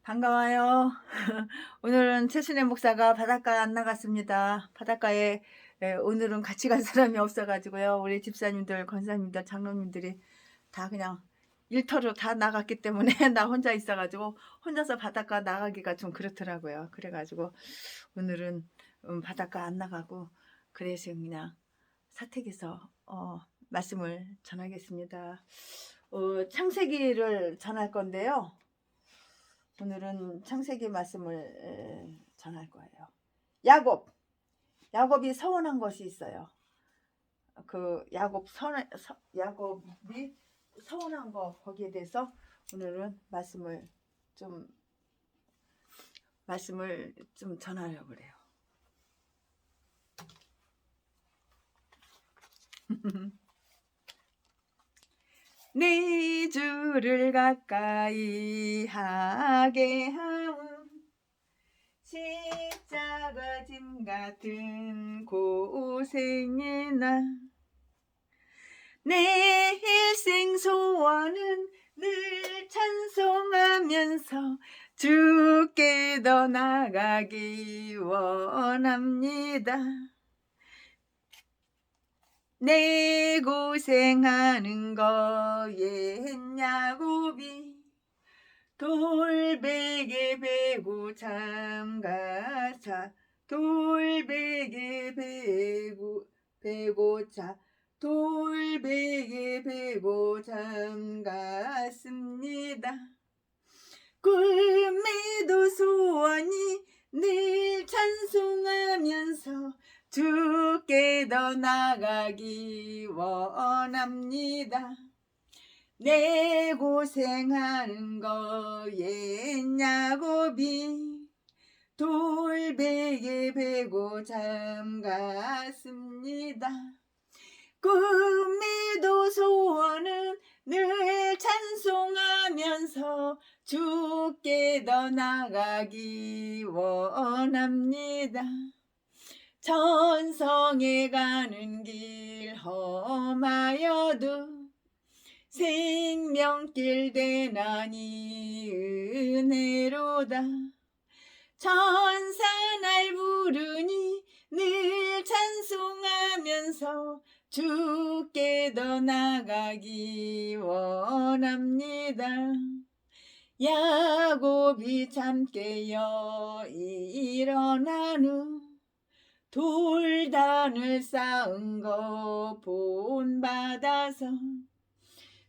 반가워요. 오늘은 최순애 목사가 바닷가에 안 나갔습니다. 바닷가에 오늘은 같이 간 사람이 없어 가지고요. 우리 집사님들, 권사님들, 장로님들이 다 그냥 일터로 다 나갔기 때문에 나 혼자 있어 가지고 혼자서 바닷가 나가기가 좀 그렇더라고요. 그래 가지고 오늘은 바닷가 안 나가고 그래서 그냥 사택에서 말씀을 전하겠습니다. 창세기를 전할 건데요. 오늘은 창세기 말씀을 전할 거예요. 야곱이 서운한 것이 있어요. 그 야곱이 서운한 거 거기에 대해서 오늘은 말씀을 좀 전하려고 그래요. 네 주를 가까이 하게 하음 십자가 짐 같은 고생이나 내 일생 소원은 늘 찬송하면서 주께 더 나가기 원합니다. 내 고생하는 거에 야곱이 돌베개 베고 잠가자 돌베개 베고자 돌베개 베고 잠갔습니다. 꿈에도 소원이 늘 찬송하면서 주께 더 나가기 원합니다. 내 고생하는 거에 야곱이 돌베개 베고 잠갔습니다. 꿈에도 소원은 늘 찬송하면서 주께 더 나가기 원합니다. 천성에 가는 길 험하여도 생명길 대나니 은혜로다. 천사 날 부르니 늘 찬송하면서 주께 더 나가기 원합니다. 야곱이 잠 깨어 일어난 후 돌단을 쌓은 거 본받아서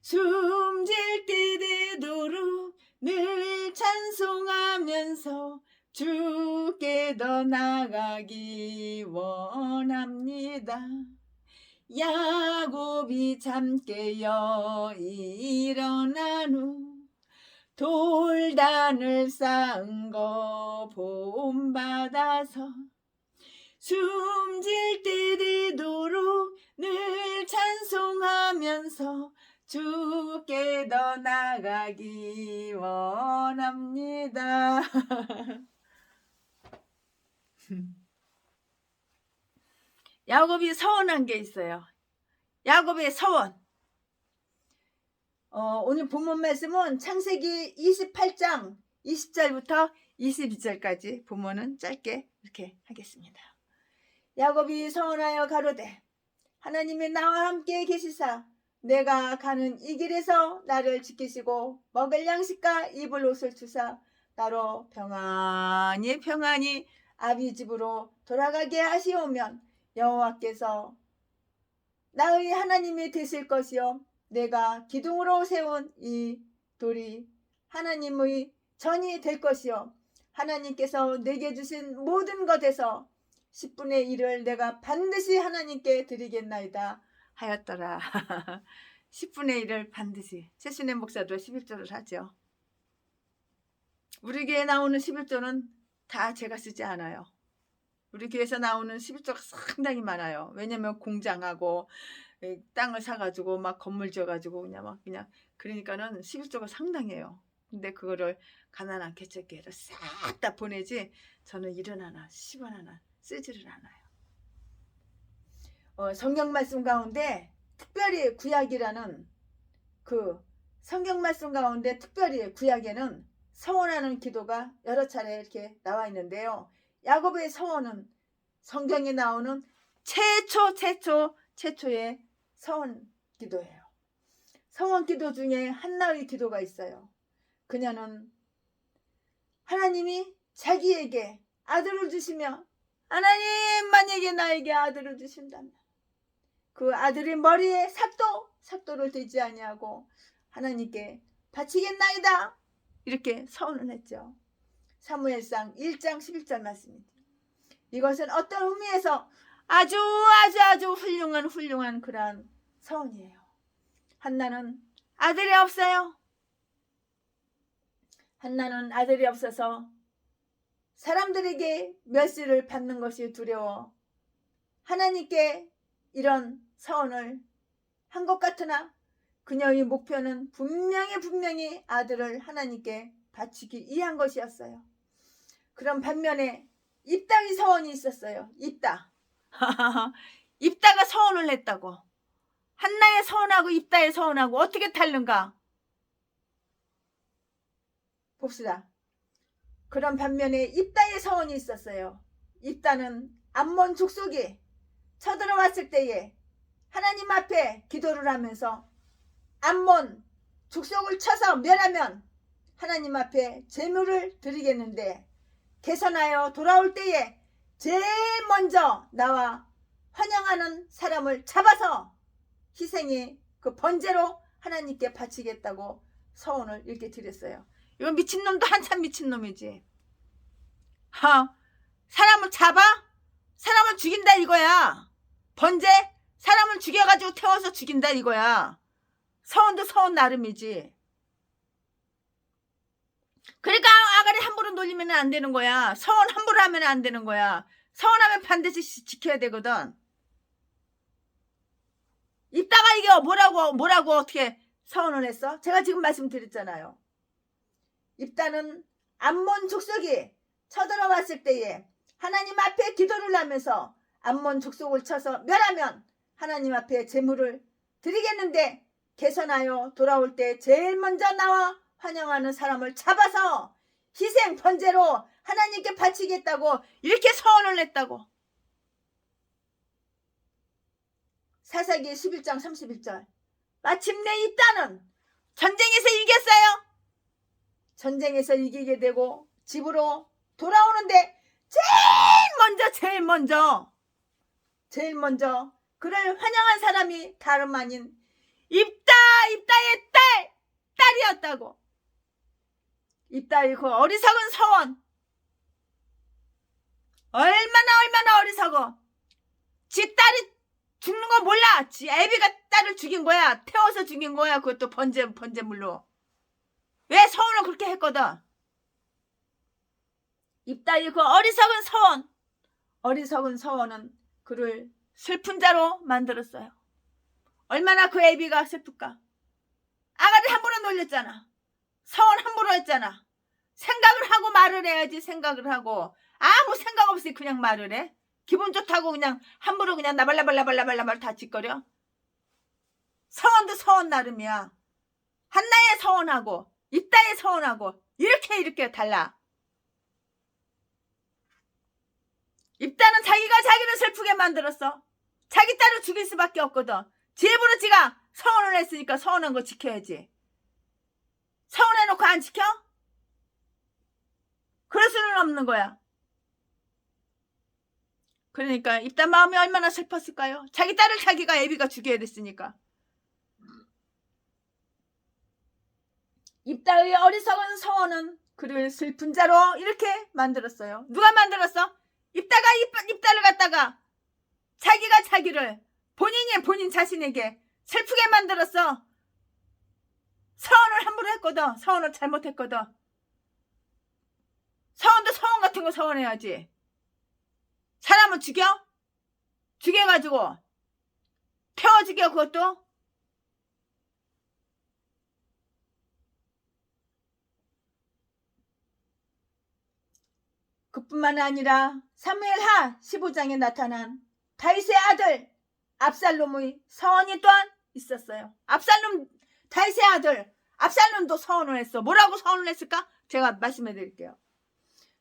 숨질 때 되도록 늘 찬송하면서 주께 더 나가기 원합니다. 야곱이 잠 깨어 일어난 후 돌단을 쌓은 거 본받아서 숨질 때 되도록 늘 찬송하면서 주께 더 나가기 원합니다. 야곱이 서운한 게 있어요. 야곱의 서원. 오늘 본문 말씀은 창세기 28장 20절부터 22절까지 본문은 짧게 이렇게 하겠습니다. 야곱이 서운하여 가로되 하나님이 나와 함께 계시사 내가 가는 이 길에서 나를 지키시고 먹을 양식과 입을 옷을 주사 나로 평안히 아비 집으로 돌아가게 하시오면 여호와께서 나의 하나님이 되실 것이요 내가 기둥으로 세운 이 돌이 하나님의 전이 될 것이요 하나님께서 내게 주신 모든 것에서 10분의 1을 내가 반드시 하나님께 드리겠나이다 하였더라. 10분의 1을 반드시. 최순애 목사도 11조를 하죠. 우리 교회에 나오는 11조는 다 제가 쓰지 않아요. 우리 교회에서 나오는 11조가 상당히 많아요. 왜냐면 공장하고 땅을 사가지고 막 건물 지어가지고 그냥 그러니까는 11조가 상당해요. 근데 그거를 가난한 개척교회로 싹 다 보내지 저는 1원 하나 10원 하나 쓰지를 않아요. 성경 말씀 가운데 특별히 구약이라는 그 성경 말씀 가운데 특별히 구약에는 서원하는 기도가 여러 차례 이렇게 나와 있는데요. 야곱의 서원은 성경에 나오는 최초의 서원 기도예요. 서원 기도 중에 한나의 기도가 있어요. 그녀는 하나님이 자기에게 아들을 주시며, 하나님 만약에 나에게 아들을 주신다면 그 아들의 머리에 삭도를 대지 아니하고 하나님께 바치겠나이다, 이렇게 서원을 했죠. 사무엘상 1장 11절 말씀입니다. 이것은 어떤 의미에서 아주 훌륭한 그러한 서원이에요. 한나는 아들이 없어요. 한나는 아들이 없어서 사람들에게 멸시를 받는 것이 두려워 하나님께 이런 서원을 한 것 같으나 그녀의 목표는 분명히 아들을 하나님께 바치기 위한 것이었어요. 그런 반면에 입다의 서원이 있었어요. 입다가 서원을 했다고. 한나의 서원하고 입다의 서원하고 어떻게 다른가 봅시다. 그런 반면에 입다의 서원이 있었어요. 입다는 암몬 족속이 쳐들어왔을 때에 하나님 앞에 기도를 하면서 암몬 족속을 쳐서 멸하면 하나님 앞에 제물을 드리겠는데 개선하여 돌아올 때에 제일 먼저 나와 환영하는 사람을 잡아서 희생의 그 번제로 하나님께 바치겠다고 서원을 이렇게 드렸어요. 이건 미친놈도 한참 미친놈이지. 사람을 잡아? 사람을 죽인다 이거야. 번제? 사람을 죽여가지고 태워서 죽인다 이거야. 서원도 서원 나름이지. 그러니까 아가리 함부로 놀리면 안 되는 거야. 서원 함부로 하면 안 되는 거야. 서원하면 반드시 지켜야 되거든. 입다가 이게 뭐라고 어떻게 서원을 했어? 제가 지금 말씀드렸잖아요. 입다는 암몬 족속이 쳐들어왔을 때에 하나님 앞에 기도를 하면서 암몬 족속을 쳐서 멸하면 하나님 앞에 제물을 드리겠는데 개선하여 돌아올 때 제일 먼저 나와 환영하는 사람을 잡아서 희생 번제로 하나님께 바치겠다고 이렇게 서원을 했다고. 사사기 11장 31절. 마침내 입다는 전쟁에서 이겼어요. 전쟁에서 이기게 되고 집으로 돌아오는데 제일 먼저 그를 환영한 사람이 다름 아닌 입다의 딸이었다고. 입다의 그 어리석은 서원. 얼마나 어리석어. 지 딸이 죽는 거 몰라. 지 애비가 딸을 죽인 거야. 태워서 죽인 거야. 그것도 번제물로. 왜 서원을 그렇게 했거든. 입다의 그 어리석은 서원은 그를 슬픈 자로 만들었어요. 얼마나 그 애비가 슬플까. 아가리 함부로 놀렸잖아. 서원 함부로 했잖아. 생각을 하고 말을 해야지. 생각을 하고 아무 생각 없이 그냥 말을 해. 기분 좋다고 그냥 함부로 그냥 나발라발라발라발 다 짓거려. 서원도 서원 나름이야. 한나의 서원하고 입다의 서원하고 이렇게 달라. 입다는 자기가 자기를 슬프게 만들었어. 자기 딸을 죽일 수밖에 없거든. 지 입으로 지가 서원을 했으니까 서원한 거 지켜야지. 서원해놓고 안 지켜? 그럴 수는 없는 거야. 그러니까 입다 마음이 얼마나 슬펐을까요? 자기 딸을 자기가 애비가 죽여야 됐으니까. 입다의 어리석은 서원은 그를 슬픈 자로 이렇게 만들었어요. 누가 만들었어? 입다가 입다를 갖다가 자기가 자기를 본인 자신에게 슬프게 만들었어. 서원을 함부로 했거든. 서원을 잘못했거든. 서원도 서원 같은 거 서원해야지. 사람을 죽여가지고 태워 죽여. 그것도 그뿐만 아니라 사무엘하 15장에 나타난 다윗의 아들 압살롬의 서원이 또한 있었어요. 다윗의 아들 압살롬도 서원을 했어. 뭐라고 서원을 했을까? 제가 말씀해 드릴게요.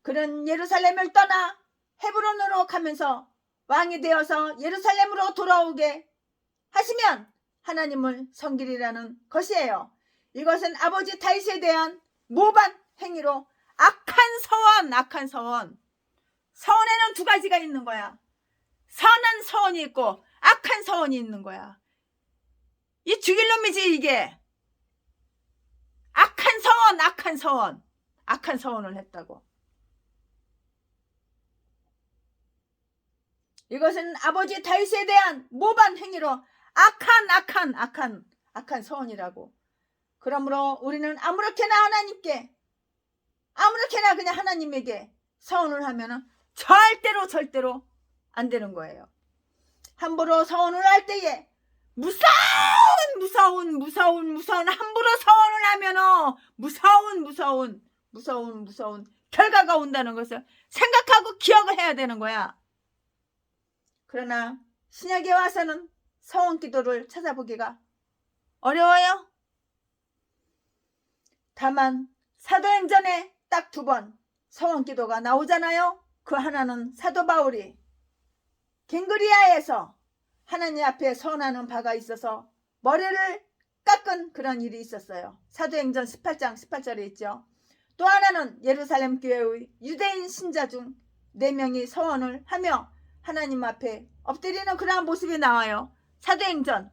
그는 예루살렘을 떠나 헤브론으로 가면서 왕이 되어서 예루살렘으로 돌아오게 하시면 하나님을 섬기리라는 것이에요. 이것은 아버지 다윗에 대한 모반 행위로 악한 서원. 서원에는 두 가지가 있는 거야. 선한 서원이 있고 악한 서원이 있는 거야. 이 죽일 놈이지 이게. 악한 서원을 했다고. 이것은 아버지 다윗에 대한 모반 행위로 악한 서원이라고. 그러므로 우리는 아무렇게나 그냥 하나님에게 서원을 하면은 절대로 안 되는 거예요. 함부로 서원을 할 때에 무서운 함부로 서원을 하면은 무서운 결과가 온다는 것을 생각하고 기억을 해야 되는 거야. 그러나 신약에 와서는 서원 기도를 찾아보기가 어려워요. 다만 사도행전에 딱 2번 서원 기도가 나오잖아요. 그 하나는 사도 바울이 갱그리아에서 하나님 앞에 서원하는 바가 있어서 머리를 깎은 그런 일이 있었어요. 사도행전 18장 18절에 있죠. 또 하나는 예루살렘 교회의 유대인 신자 중 4명이 서원을 하며 하나님 앞에 엎드리는 그러한 모습이 나와요. 사도행전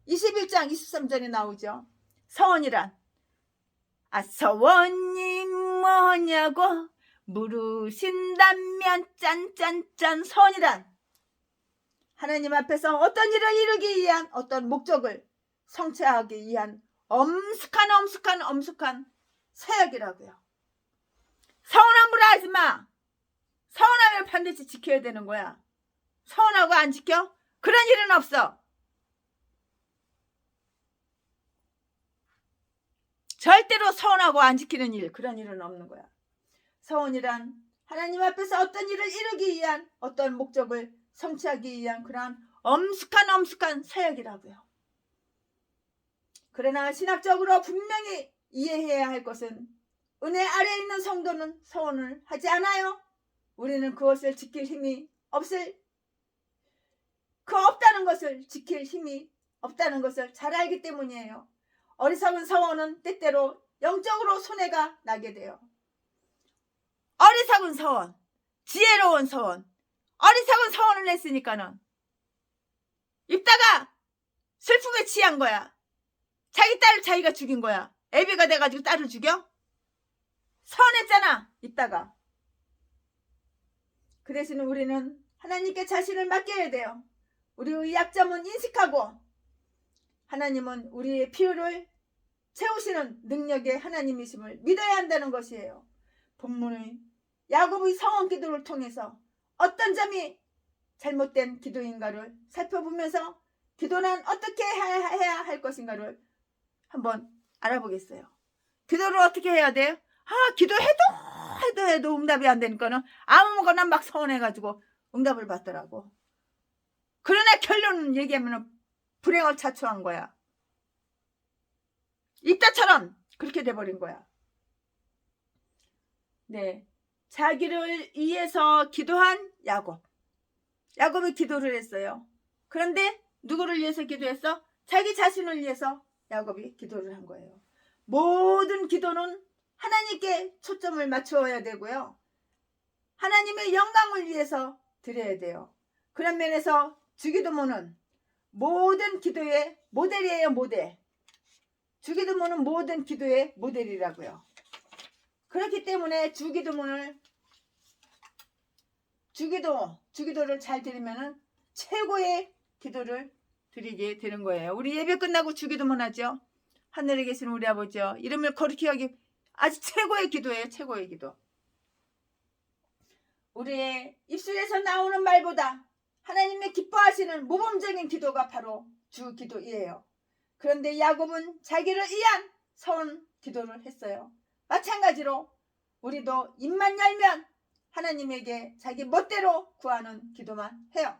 21장 23절에 나오죠. 서원이란 서원이 뭐냐고 물으신다면 짠짠짠. 서원이란 하나님 앞에서 어떤 일을 이루기 위한 어떤 목적을 성취하기 위한 엄숙한 사역이라고요. 서원 함부로 하지 마. 서원하면 반드시 지켜야 되는 거야. 서원하고 안 지켜? 그런 일은 없어. 절대로 서원하고 안 지키는 일, 그런 일은 없는 거야. 서원이란 하나님 앞에서 어떤 일을 이루기 위한 어떤 목적을 성취하기 위한 그러한 엄숙한 사역이라고요. 그러나 신학적으로 분명히 이해해야 할 것은 은혜 아래에 있는 성도는 서원을 하지 않아요. 우리는 그것을 지킬 힘이 없다는 것을 지킬 힘이 없다는 것을 잘 알기 때문이에요. 어리석은 서원은 때때로 영적으로 손해가 나게 돼요. 어리석은 서원, 지혜로운 서원, 어리석은 서원을 했으니까는 입다가 슬픔에 취한 거야. 자기 딸을 자기가 죽인 거야. 애비가 돼가지고 딸을 죽여? 서운했잖아. 입다가. 그 대신 우리는 하나님께 자신을 맡겨야 돼요. 우리의 약점은 인식하고 하나님은 우리의 필요를 채우시는 능력의 하나님이심을 믿어야 한다는 것이에요. 본문의 야곱의 서원 기도를 통해서 어떤 점이 잘못된 기도인가를 살펴보면서 기도는 어떻게 해야 할 것인가를 한번 알아보겠어요. 기도를 어떻게 해야 돼요? 기도해도 응답이 안 되니까는 아무거나 막 서원해가지고 응답을 받더라고. 그러나 결론은 얘기하면 불행을 자초한 거야. 입다처럼 그렇게 돼버린 거야. 네, 자기를 위해서 기도한 야곱이 기도를 했어요. 그런데 누구를 위해서 기도했어? 자기 자신을 위해서 야곱이 기도를 한 거예요. 모든 기도는 하나님께 초점을 맞추어야 되고요. 하나님의 영광을 위해서 드려야 돼요. 그런 면에서 주기도문은 모든 기도의 모델이에요. 모델. 주기도문은 모든 기도의 모델이라고요. 그렇기 때문에 주기도를 잘 드리면은 최고의 기도를 드리게 되는 거예요. 우리 예배 끝나고 주기도문 하죠. 하늘에 계신 우리 아버지요, 이름을 거룩히 여기 아주 최고의 기도예요. 최고의 기도. 우리의 입술에서 나오는 말보다 하나님의 기뻐하시는 모범적인 기도가 바로 주기도이에요. 그런데 야곱은 자기를 위한 서원 기도를 했어요. 마찬가지로 우리도 입만 열면 하나님에게 자기 멋대로 구하는 기도만 해요.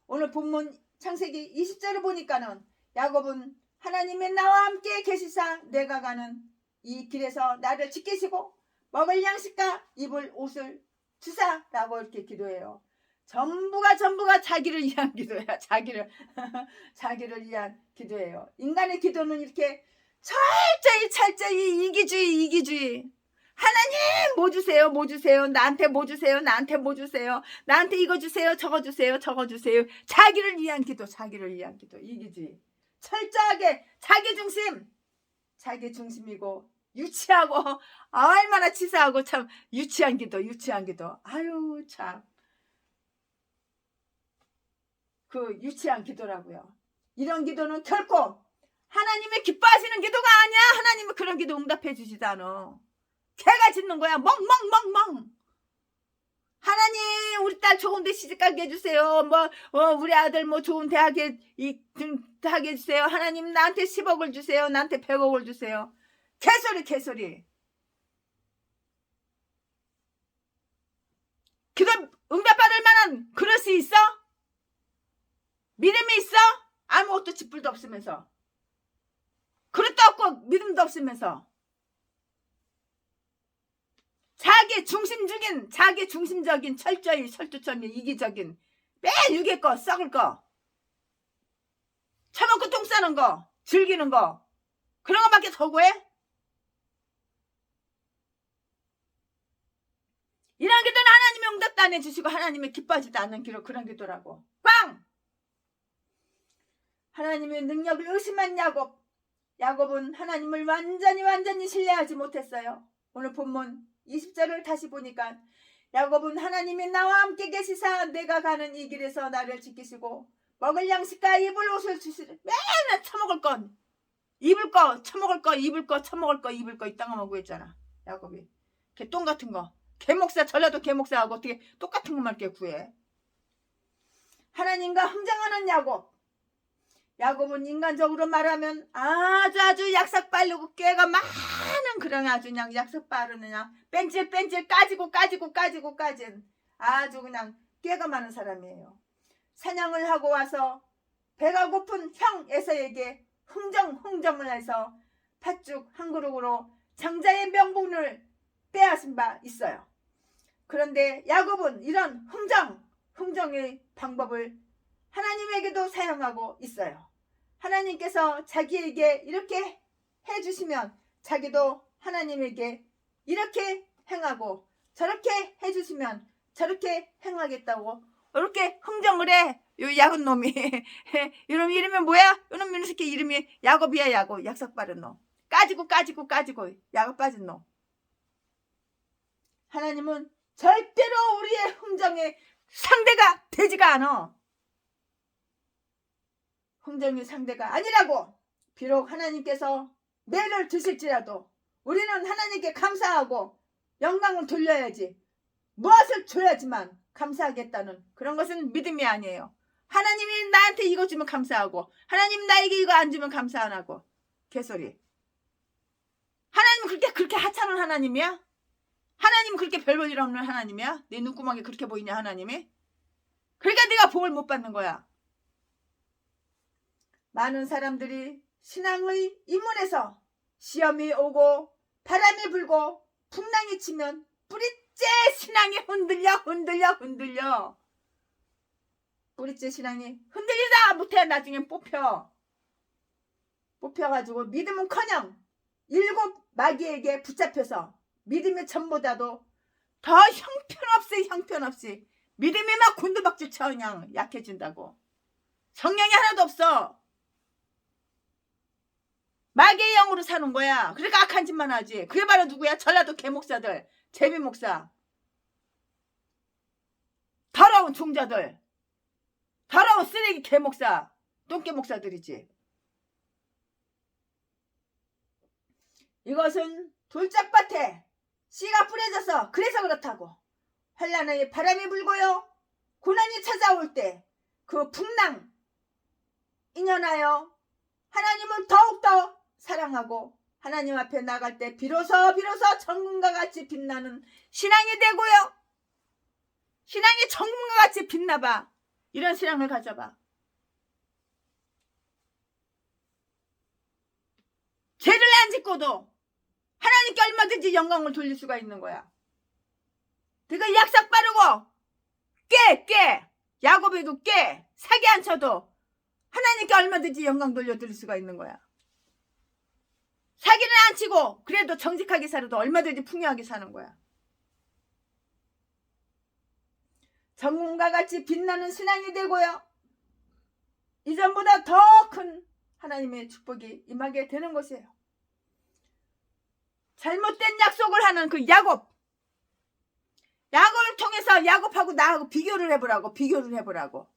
오늘 본문 창세기 20절을 보니까는 야곱은 하나님의 나와 함께 계시사 내가 가는 이 길에서 나를 지키시고 먹을 양식과 입을 옷을 주사라고 이렇게 기도해요. 전부가 자기를 위한 기도야. 자기를 위한 기도예요. 인간의 기도는 이렇게 철저히 이기주의. 하나님 뭐 주세요. 나한테 뭐 주세요. 나한테 이거 주세요. 저거 주세요. 자기를 위한 기도. 이기주의. 철저하게 자기 중심이고 유치하고 얼마나 치사하고 참 유치한 기도. 아유 참. 그 유치한 기도라고요. 이런 기도는 결코 하나님의 기뻐하시는 기도가 아니야. 하나님은 그런 기도 응답해 주지도 않아. 개가 짖는 거야. 멍. 하나님 우리 딸 좋은 데 시집가게 해주세요. 우리 아들 좋은 대학에 하게 해주세요. 하나님 나한테 10억을 주세요. 나한테 100억을 주세요. 개소리. 기도 응답받을 만한 그릇이 있어? 믿음이 있어? 아무것도 짓불도 없으면서, 그릇도 없고 믿음도 없으면서, 자기 중심적인 철저히 설투점이 이기적인 매일 유괴 거 썩을 거 처먹고 똥 싸는 거 즐기는 거 그런 거밖에 더 구해? 이런 기도는 하나님의 응답도 안 해주시고 하나님의 기뻐하지도 않는 기도, 그런 기도라고. 하나님의 능력을 의심한 야곱은 하나님을 완전히 신뢰하지 못했어요. 오늘 본문 20절을 다시 보니까 야곱은 하나님이 나와 함께 계시사 내가 가는 이 길에서 나를 지키시고 먹을 양식과 입을 옷을 주시리. 맨날 처먹을 건 입을 거 처먹을 거 입을 거 처먹을 거 입을 거 이딴 거 먹고 있잖아. 야곱이 개똥 같은 거 개목사 전라도 개목사하고 어떻게 똑같은 것만 이렇게 구해. 하나님과 흥정하는 야곱은 인간적으로 말하면 아주 약삭 빠르고 꾀가 많은 그런 아주 그냥 약삭 빠르는 그냥 뺀질 까지고 까진 아주 그냥 꾀가 많은 사람이에요. 사냥을 하고 와서 배가 고픈 형 에서에게 흥정을 해서 팥죽 한 그릇으로 장자의 명분을 빼앗은 바 있어요. 그런데 야곱은 이런 흥정의 방법을 하나님에게도 사용하고 있어요. 하나님께서 자기에게 이렇게 해주시면 자기도 하나님에게 이렇게 행하고 저렇게 해주시면 저렇게 행하겠다고 이렇게 흥정을 해. 요 야곱 놈이 이놈 이름이 뭐야? 이놈 새끼 이름이 야곱이야. 야곱 약삭 빠른 놈. 까지고 야곱 빠진 놈. 하나님은 절대로 우리의 흥정의 상대가 되지가 않아. 흥정의 상대가 아니라고. 비록 하나님께서 매를 드실지라도 우리는 하나님께 감사하고 영광을 돌려야지, 무엇을 줘야지만 감사하겠다는 그런 것은 믿음이 아니에요. 하나님이 나한테 이거 주면 감사하고 하나님 나에게 이거 안 주면 감사 안 하고 개소리. 하나님은 그렇게 하찮은 하나님이야? 하나님은 그렇게 별 볼 일 없는 하나님이야? 네 눈구멍이 그렇게 보이냐 하나님이? 그러니까 네가 복을 못 받는 거야. 많은 사람들이 신앙의 입문에서 시험이 오고 바람이 불고 풍랑이 치면 뿌리째 신앙이 흔들려. 뿌리째 신앙이 흔들리다 못해 나중에 뽑혀가지고 믿음은커녕 7 마귀에게 붙잡혀서 믿음의 전보다도 더 형편없이 믿음이 막 곤두박질 쳐 그냥 약해진다고. 성령이 하나도 없어. 마귀의 영으로 사는 거야. 그러니까 악한 짓만 하지. 그게 바로 누구야? 전라도 개목사들, 제비목사, 더러운 종자들, 더러운 쓰레기 개목사, 똥개목사들이지. 이것은 돌짝밭에 씨가 뿌려져서 그래서 그렇다고. 환란의 바람이 불고요, 고난이 찾아올 때 그 풍랑 인연하여 하나님을 더욱더 사랑하고 하나님 앞에 나갈 때 비로소 정금과 같이 빛나는 신앙이 되고요. 신앙이 정금과 같이 빛나봐. 이런 신앙을 가져봐. 죄를 안 짓고도 하나님께 얼마든지 영광을 돌릴 수가 있는 거야. 그러니까 약삭 빠르고 깨 야곱에도 깨 사기 안 쳐도 하나님께 얼마든지 영광 돌려드릴 수가 있는 거야. 사기는 안 치고 그래도 정직하게 살아도 얼마든지 풍요하게 사는 거야. 정금과 같이 빛나는 신앙이 되고요. 이전보다 더 큰 하나님의 축복이 임하게 되는 것이에요. 잘못된 약속을 하는 그 야곱을 통해서 야곱하고 나하고 비교를 해보라고.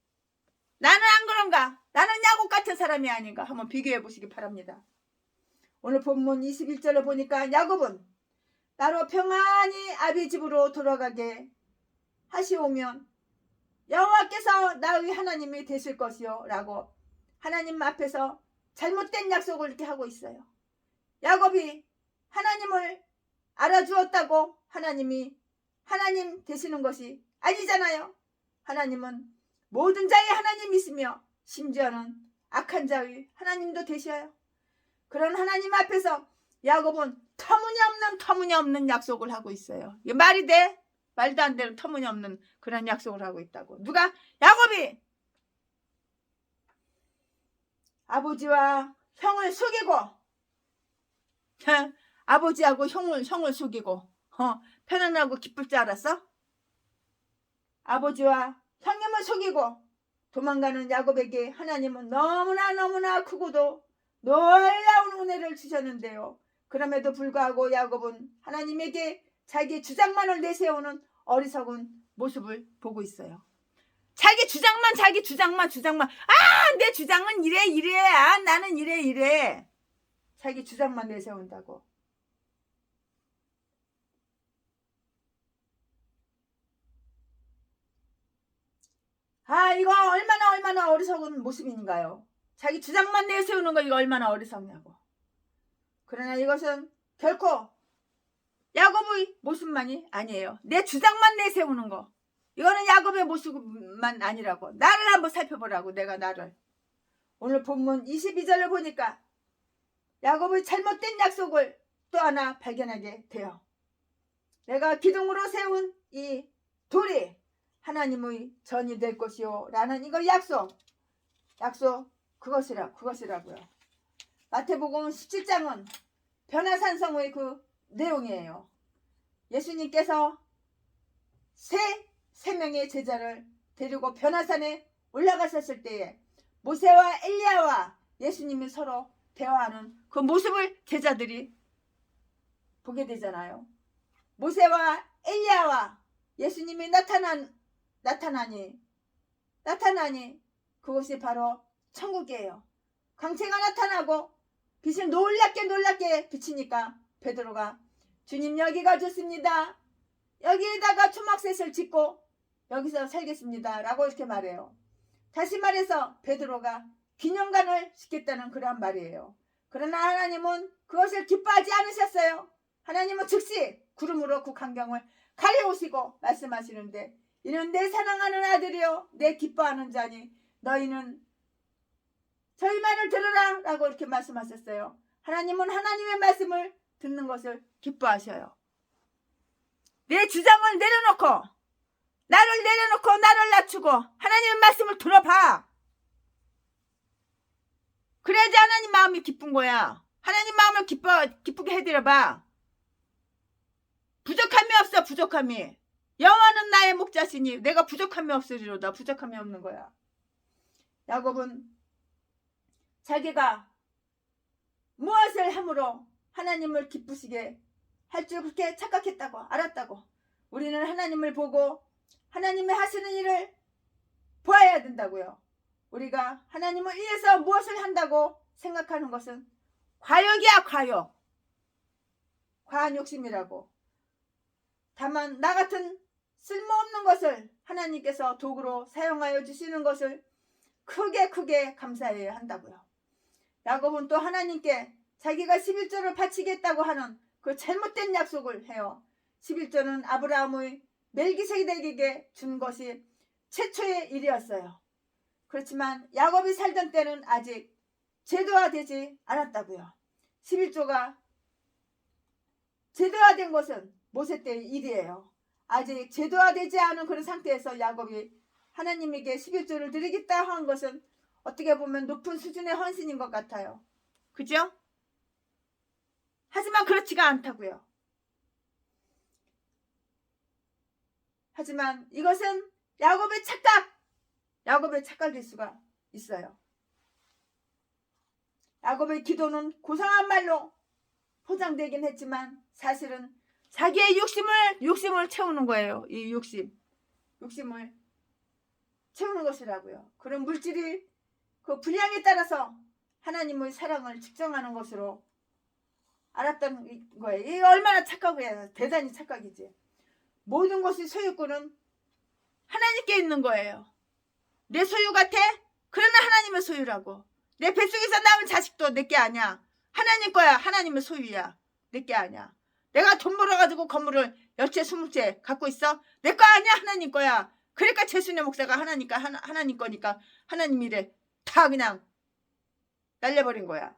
나는 안 그런가? 나는 야곱 같은 사람이 아닌가? 한번 비교해 보시기 바랍니다. 오늘 본문 21절을 보니까 야곱은 나로 평안히 아비 집으로 돌아가게 하시오면 여호와께서 나의 하나님이 되실 것이요 라고 하나님 앞에서 잘못된 약속을 이렇게 하고 있어요. 야곱이 하나님을 알아주었다고 하나님이 하나님 되시는 것이 아니잖아요. 하나님은 모든 자의 하나님이시며 심지어는 악한 자의 하나님도 되셔요. 그런 하나님 앞에서 야곱은 터무니없는 약속을 하고 있어요. 이게 말이 돼? 말도 안 되는 터무니없는 그런 약속을 하고 있다고. 누가? 야곱이 아버지와 형을 속이고 아버지하고 형을 속이고 편안하고 기쁠 줄 알았어? 아버지와 형님을 속이고 도망가는 야곱에게 하나님은 너무나 크고도 놀라운 은혜를 주셨는데요. 그럼에도 불구하고 야곱은 하나님에게 자기 주장만을 내세우는 어리석은 모습을 보고 있어요. 자기 주장만 내 주장은 이래 나는 이래 자기 주장만 내세운다고. 이거 얼마나 어리석은 모습인가요? 자기 주장만 내세우는 거 이거 얼마나 어리석냐고. 그러나 이것은 결코 야곱의 모습만이 아니에요. 내 주장만 내세우는 거 이거는 야곱의 모습만 아니라고. 나를 한번 살펴보라고. 내가 나를. 오늘 본문 22절을 보니까 야곱의 잘못된 약속을 또 하나 발견하게 돼요. 내가 기둥으로 세운 이 돌이 하나님의 전이 될 것이요 라는 이거 약속 그것이라고요. 마태복음 17장은 변화산성의 그 내용이에요. 예수님께서 세 명의 제자를 데리고 변화산에 올라가셨을 때에 모세와 엘리야와 예수님이 서로 대화하는 그 모습을 제자들이 보게 되잖아요. 모세와 엘리야와 예수님이 나타나니 그것이 바로 천국이에요. 광채가 나타나고 빛이 놀랍게 비치니까 베드로가 주님 여기가 좋습니다. 여기에다가 초막셋을 짓고 여기서 살겠습니다 라고 이렇게 말해요. 다시 말해서 베드로가 기념관을 짓겠다는 그런 말이에요. 그러나 하나님은 그것을 기뻐하지 않으셨어요. 하나님은 즉시 구름으로 그 광경을 가려오시고 말씀하시는데 이는 내 사랑하는 아들이요 내 기뻐하는 자니 너희는 저희 말을 들으라 라고 이렇게 말씀하셨어요. 하나님은 하나님의 말씀을 듣는 것을 기뻐하셔요. 내 주장을 내려놓고 나를 낮추고 하나님의 말씀을 들어봐. 그래야지 하나님 마음이 기쁜 거야. 하나님 마음을 기쁘게 해드려봐. 부족함이 없어. 부족함이. 여호와는 나의 목자시니 내가 부족함이 없으리로다. 부족함이 없는 거야. 야곱은 자기가 무엇을 함으로 하나님을 기쁘시게 할 줄 그렇게 착각했다고 알았다고. 우리는 하나님을 보고 하나님의 하시는 일을 보아야 된다고요. 우리가 하나님을 위해서 무엇을 한다고 생각하는 것은 과욕이야. 과한 욕심이라고. 다만 나 같은 쓸모없는 것을 하나님께서 도구로 사용하여 주시는 것을 크게 감사해야 한다고요. 야곱은 또 하나님께 자기가 11조를 바치겠다고 하는 그 잘못된 약속을 해요. 11조는 아브라함의 멜기세덱에게 준 것이 최초의 일이었어요. 그렇지만 야곱이 살던 때는 아직 제도화되지 않았다고요. 11조가 제도화된 것은 모세 때의 일이에요. 아직 제도화되지 않은 그런 상태에서 야곱이 하나님에게 11조를 드리겠다 한 것은 어떻게 보면 높은 수준의 헌신인 것 같아요. 그죠? 하지만 그렇지가 않다고요. 하지만 이것은 야곱의 착각일 수가 있어요. 야곱의 기도는 고상한 말로 포장되긴 했지만 사실은 자기의 욕심을 채우는 거예요. 이 욕심을 채우는 것이라고요. 그런 물질이 그 분량에 따라서 하나님의 사랑을 측정하는 것으로 알았던 거예요. 이게 얼마나 착각이에요. 대단히 착각이지. 모든 것의 소유권은 하나님께 있는 거예요. 내 소유 같아? 그러나 하나님의 소유라고. 내 뱃속에서 낳은 자식도 내게 아니야. 하나님 거야. 하나님의 소유야. 내게 아니야. 내가 돈 벌어가지고 건물을 10채 20채 갖고 있어? 내 거 아니야. 하나님 거야. 그러니까 최순애 목사가 하나님 거니까 하나님 일에 다 그냥 날려버린 거야.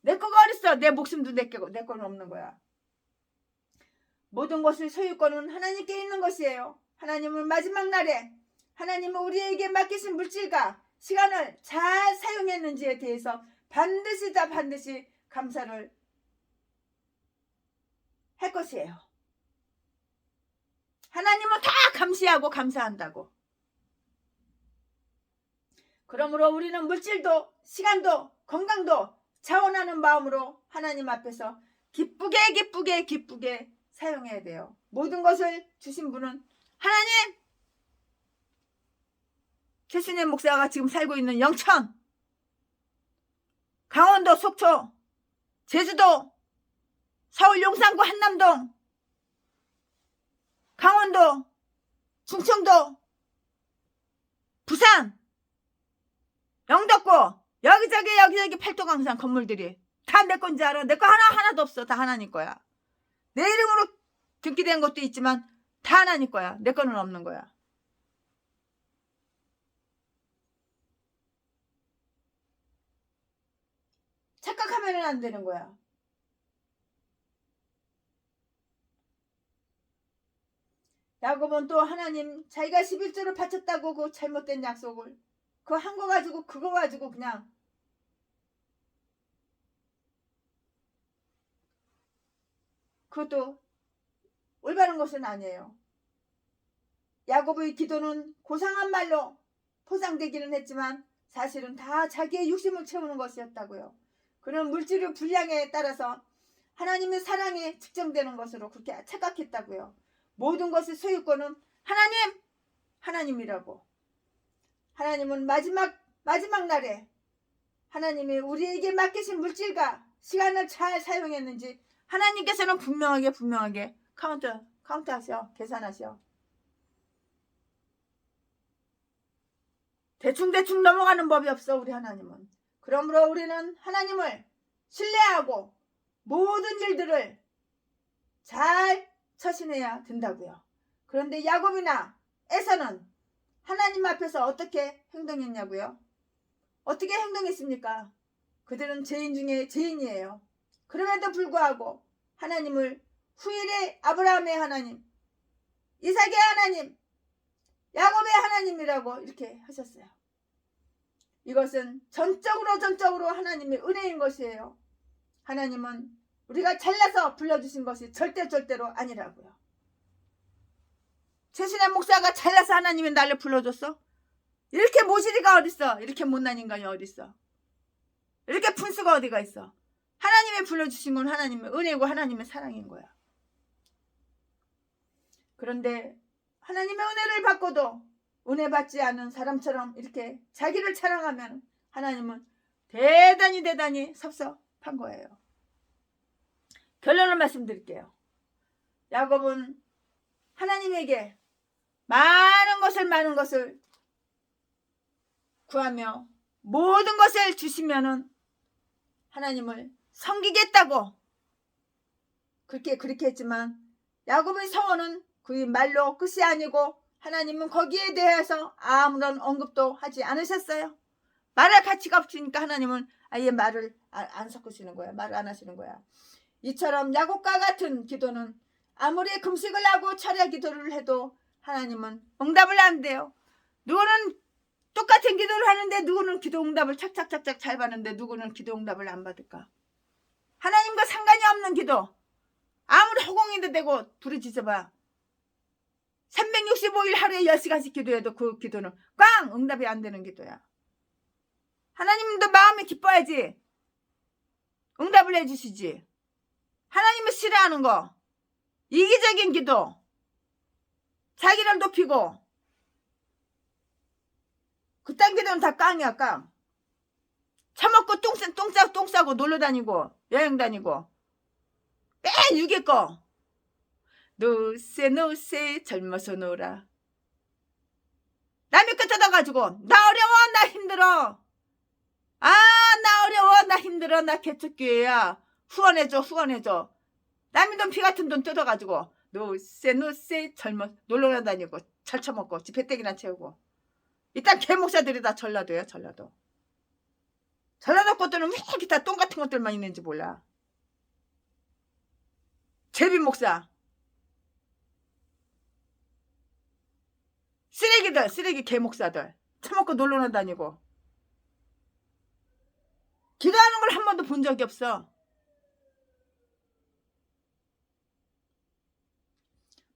내 거가 어딨어. 내 목숨도 내 거는 없는 거야. 모든 것의 소유권은 하나님께 있는 것이에요. 하나님은 마지막 날에 하나님은 우리에게 맡기신 물질과 시간을 잘 사용했는지에 대해서 반드시 감사를 할 것이에요. 하나님은 다 감시하고 감사한다고. 그러므로 우리는 물질도 시간도 건강도 자원하는 마음으로 하나님 앞에서 기쁘게 사용해야 돼요. 모든 것을 주신 분은 하나님. 최순애 목사가 지금 살고 있는 영천, 강원도 속초, 제주도, 서울 용산구 한남동, 강원도, 충청도, 부산, 영덕구, 여기저기 팔도강산 건물들이 다 내 건지 알아? 내 거 하나도 없어. 다 하나님 거야. 내 이름으로 등기된 것도 있지만 다 하나님 거야. 내 거는 없는 거야. 착각하면 안 되는 거야. 야곱은 또 하나님 자기가 11조를 바쳤다고 그 잘못된 약속을 그거 한 거 가지고 그거 가지고 그냥 그것도 올바른 것은 아니에요. 야곱의 기도는 고상한 말로 포장되기는 했지만 사실은 다 자기의 욕심을 채우는 것이었다고요. 그런 물질의 분량에 따라서 하나님의 사랑이 측정되는 것으로 그렇게 착각했다고요. 모든 것의 소유권은 하나님이라고. 하나님은 마지막 날에 하나님이 우리에게 맡기신 물질과 시간을 잘 사용했는지 하나님께서는 분명하게 카운트하셔. 계산하셔. 대충 넘어가는 법이 없어. 우리 하나님은. 그러므로 우리는 하나님을 신뢰하고 모든 일들을 잘 처신해야 된다고요. 그런데 야곱이나 에서는 하나님 앞에서 어떻게 행동했냐고요? 어떻게 행동했습니까? 그들은 죄인 중에 죄인이에요. 그럼에도 불구하고 하나님을 후일의 아브라함의 하나님, 이삭의 하나님, 야곱의 하나님이라고 이렇게 하셨어요. 이것은 전적으로 하나님의 은혜인 것이에요. 하나님은 우리가 잘나서 불러주신 것이 절대로 아니라고요. 최순애 목사가 잘나서 하나님이 나를 불러줬어? 이렇게 모시리가 어딨어? 이렇게 못난 인간이 어딨어? 이렇게 분수가 어디가 있어? 하나님이 불러주신 건 하나님의 은혜고 하나님의 사랑인 거야. 그런데 하나님의 은혜를 받고도 은혜 받지 않은 사람처럼 이렇게 자기를 자랑하면 하나님은 대단히 섭섭한 거예요. 결론을 말씀드릴게요. 야곱은 하나님에게 많은 것을 구하며 모든 것을 주시면은 하나님을 섬기겠다고 그렇게 했지만 야곱의 서원은 그 말로 끝이 아니고 하나님은 거기에 대해서 아무런 언급도 하지 않으셨어요. 말할 가치가 없으니까 하나님은 아예 말을 안 섞으시는 거야. 말을 안 하시는 거야. 이처럼 야곱과 같은 기도는 아무리 금식을 하고 철야 기도를 해도 하나님은 응답을 안 돼요. 누구는 똑같은 기도를 하는데 누구는 기도 응답을 착착착착 잘 받는데 누구는 기도 응답을 안 받을까? 하나님과 상관이 없는 기도, 아무리 허공인데 대고 부르짖어봐 365일 하루에 10시간씩 기도해도 그 기도는 꽝 응답이 안 되는 기도야. 하나님도 마음이 기뻐야지 응답을 해주시지. 하나님은 싫어하는 거 이기적인 기도, 자기를 높이고 그딴 기도는 다 깡이야. 깡. 처먹고 똥 싸고 놀러 다니고 여행 다니고 매 유괴 거. 노세 젊어서 놀아. 남의 거 뜯어가지고 나 어려워 나 힘들어. 아 나 어려워 나 힘들어 나 개척교회야. 후원해줘. 남의 돈 피 같은 돈 뜯어가지고 노세 젊어 놀러 다니고 잘 처먹고 지 배때기나 채우고. 일단 개목사들이 다 전라도야. 전라도 것들은 왜 이렇게 다 똥 같은 것들만 있는지 몰라. 제비 목사 쓰레기들 쓰레기 개목사들 처먹고 놀러 다니고 기도하는 걸 한 번도 본 적이 없어.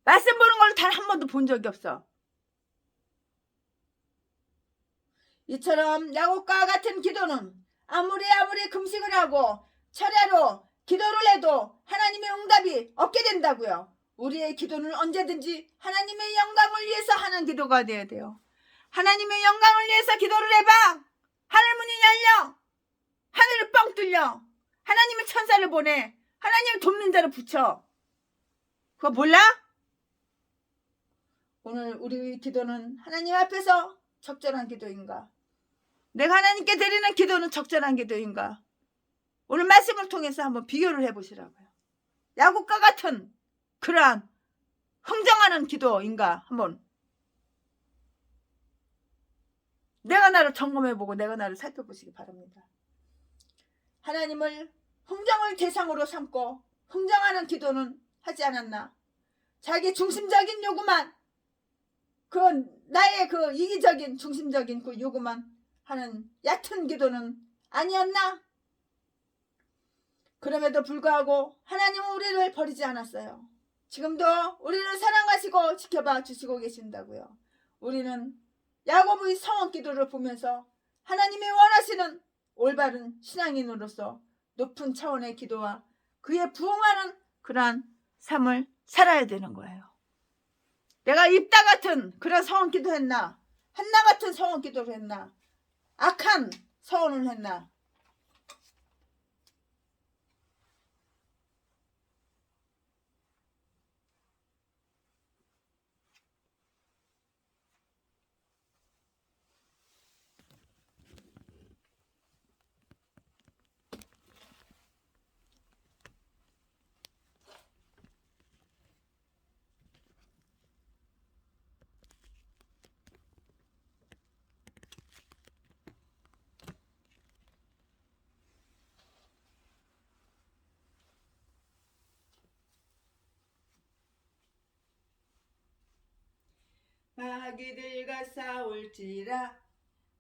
말씀 보는 걸 단 한 번도 본 적이 없어. 이처럼 야곱과 같은 기도는 아무리 금식을 하고 철야로 기도를 해도 하나님의 응답이 없게 된다고요. 우리의 기도는 언제든지 하나님의 영광을 위해서 하는 기도가 되어야 돼요. 하나님의 영광을 위해서 기도를 해봐. 하늘문이 열려. 하늘을 뻥 뚫려. 하나님은 천사를 보내. 하나님을 돕는 자를 붙여. 그거 몰라? 오늘 우리 기도는 하나님 앞에서 적절한 기도인가? 내가 하나님께 드리는 기도는 적절한 기도인가? 오늘 말씀을 통해서 한번 비교를 해보시라고요. 야곱과 같은 그러한 흥정하는 기도인가? 한번 내가 나를 점검해보고 내가 나를 살펴보시기 바랍니다. 하나님을 흥정을 대상으로 삼고 흥정하는 기도는 하지 않았나? 자기 중심적인 요구만, 나의 이기적인 중심적인 그 요구만 하는 얕은 기도는 아니었나? 그럼에도 불구하고 하나님은 우리를 버리지 않았어요. 지금도 우리를 사랑하시고 지켜봐 주시고 계신다고요. 우리는 야곱의 성원 기도를 보면서 하나님이 원하시는 올바른 신앙인으로서 높은 차원의 기도와 그에 부응하는 그러한 삶을 살아야 되는 거예요. 내가 입다 같은 그런 성원 기도했나? 한나 같은 성원 기도를 했나? 악한 서원을 했나?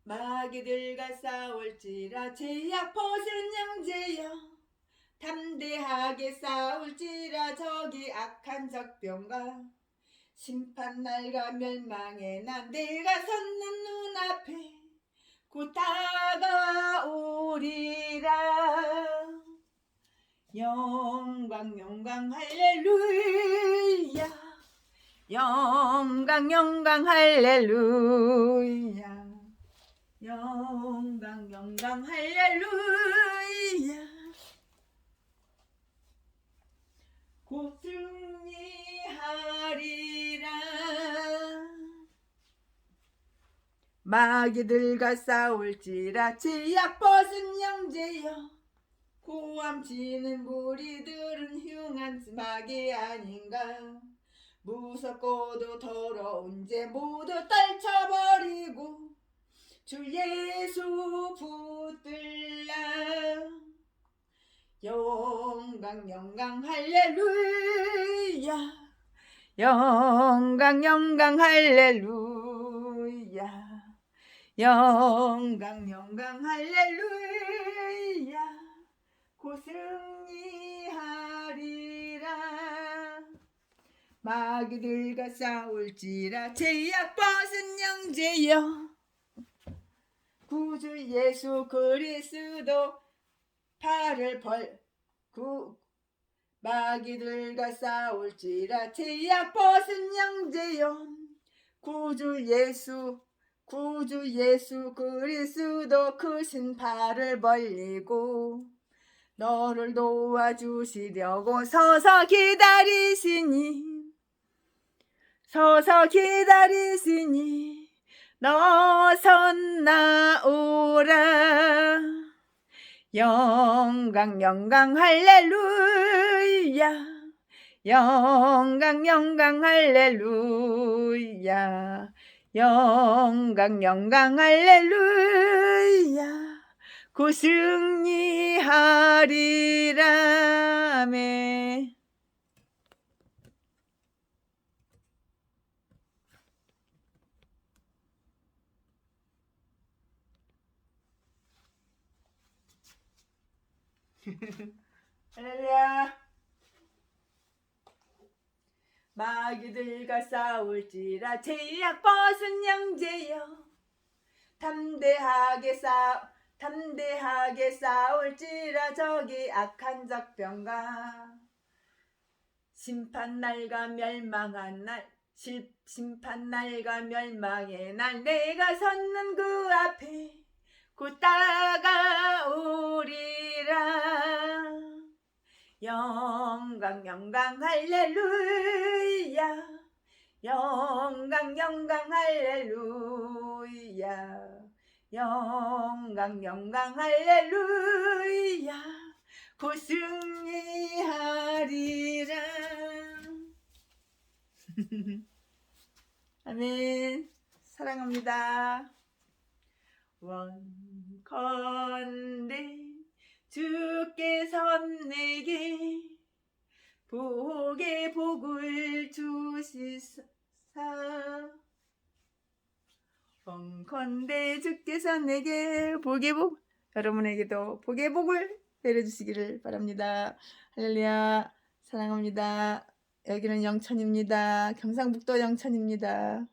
마귀들과 싸울지라 제약 벗은 형제여 담대하게 싸울지라 저기 악한 적병과 심판날과 멸망의 날 내가 섰는 눈앞에 곧 다가오리라. 영광 할렐루야. 영광 할렐루야. 영광 할렐루야. 곧 승리하리라. 마귀들과 싸울지라 제약 벗은 형제여 고함치는 무리들은 흉한 마귀 아닌가. 무섭고도 더러운 죄 모두 떨쳐버리고 주 예수 붙들라 영광 영광 할렐루야 영광 영광 할렐루야 영광 영광 할렐루야 곧 승리하리라 마귀들과 싸울지라 제약 벗은 영제여 구주 예수 그리스도 팔을 벌구 마귀들과 싸울지라 제약 벗은 영제여 구주 예수 그리스도 크신 팔을 벌리고 너를 도와주시려고 서서 기다리시니 너 선나오라 영광 영광 할렐루야 영광 영광 할렐루야 영광 영광 할렐루야 곧 승리하리라 아멘. 할렐루야 마귀들과 싸울지라 제약 벗은 영제여 담대하게 싸울지라 저기 악한 적병과 심판날과 멸망의 날 내가 섰는 그 앞에 곧 다가오리라 영광 영광 할렐루야 영광 영광 할렐루야 영광 영광 할렐루야 곧 승리하리라 아멘. 사랑합니다. 원컨대 주께서 내게 복의 복을 주시사 원컨대 주께서 내게 복의 복 여러분에게도 복의 복을 내려주시기를 바랍니다. 할렐루야 사랑합니다. 여기는 영천입니다. 경상북도 영천입니다.